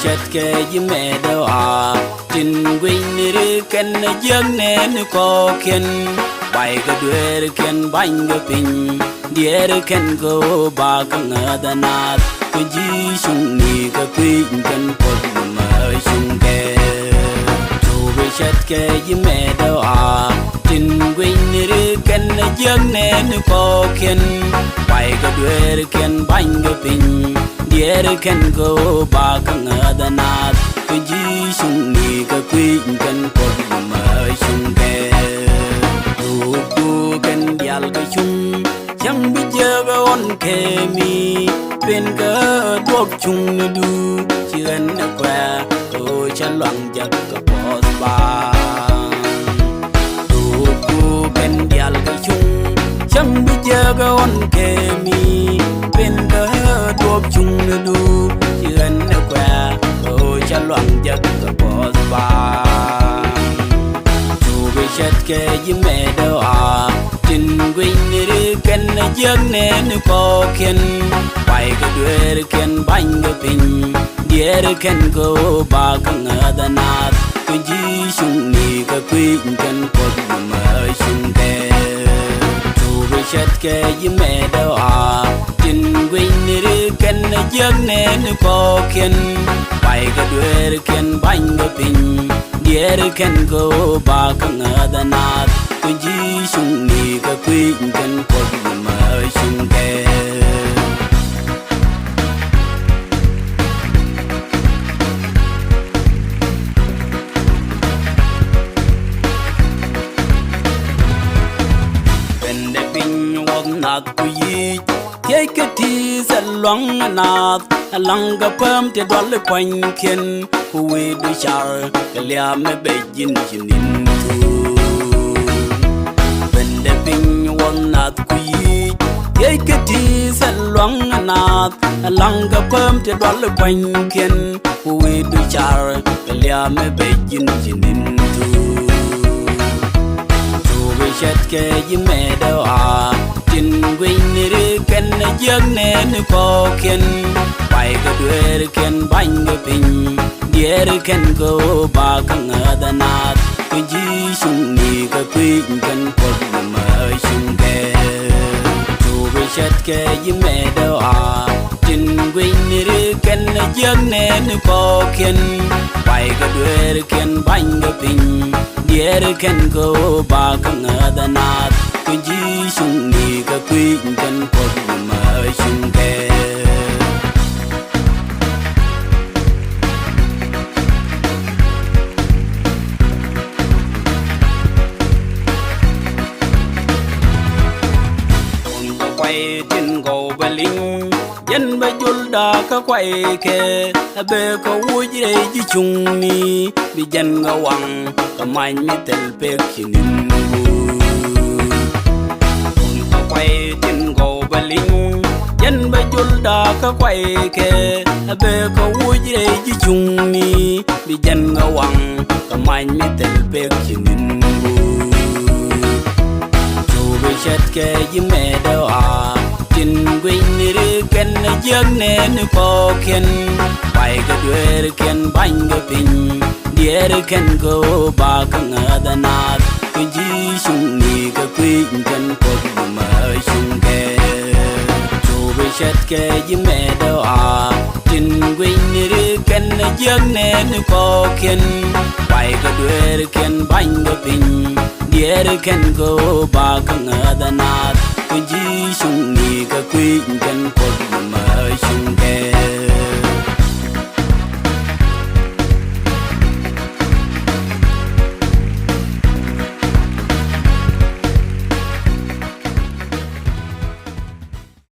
chat ke yime do a tin win ni ken jeng nen ko ken bai ga duer ken bang ga pin dier ken go ba ka ngadana ku ji sung ni ka pin ken pot ma sung ke tu bi chat ke yime do a tin win ni ken jeng nen ko ken bai ga duer ken bang ga pin dier ken go ba ka ngadana ku ji sung ni ka pin ken pot ma sung ke tu ken dial ka chung chẳng biết giờ ga on ke mi bên ga tuộc chung du chuyện qua tôi chân loạn giặc ka boss ba tu ken dial ka chung chẳng biết giờ ga on ke mi bên ga tuộc chung du chuyện qua tôi chân loạn giặc ka boss ba tu bị chết ke yime do a tin win ni ken jeng nen ko ken bai ga duer ken bang ga pin dier ken go ba ka ngadana ku ji sung ni ka pin ken pot ma sung ke tu bi chat ke yime do a tin win ni ken jeng nen ko ken bai ga duer ken bang ga pin dier ken go ba ka ngadana ku ji sung ni ka pin ken pot ma sung ke ben de pin won na ku yi ke ke ti sa long na lang ga pam te dol kwan ken ku we du char ke lia me be jin jinin nat ku yi ye ke ti sa long nat lang ga pam te dol kwan ken ku we du char ke lia me be jin jinin tu bi chat ke yime do a tin win ni ken jeng nen ko ken bai ga duer ken bang ga pin dier ken go ba ka ngadana ku ji sung ni ka pin ken pot ma sung ke tu bi chat ke yime do a tin win ni ken jeng nen ko ken bai ga duer ken bang ga pin dier ken go ba ka ngadana ku ji sung ni ka pin ken pot ma sung ke tin go baling yen ba julda ka kwai ke be ko wuji re ji chung ni bi jan nga wang ka mai mi tel pe kinin ko kwai tin go baling yen ba julda ka kwai ke be ko wuji re ji chung ni bi jan nga wang ka mai mi tel pe kinin chat ke yime do a tin win ni ken jeng nen ko ken bai ga duer ken bang ga pin dier ken go ba ka ngadana ku ji sung ni ka pin ken pot ma sung ke tu bi chat ke yime do a tin win ni ken jeng nen ko ken bai ga duer ken bang ga pin dier ken go ba ka ngadana ku ji sung ni ka pin ken pot ma sung ke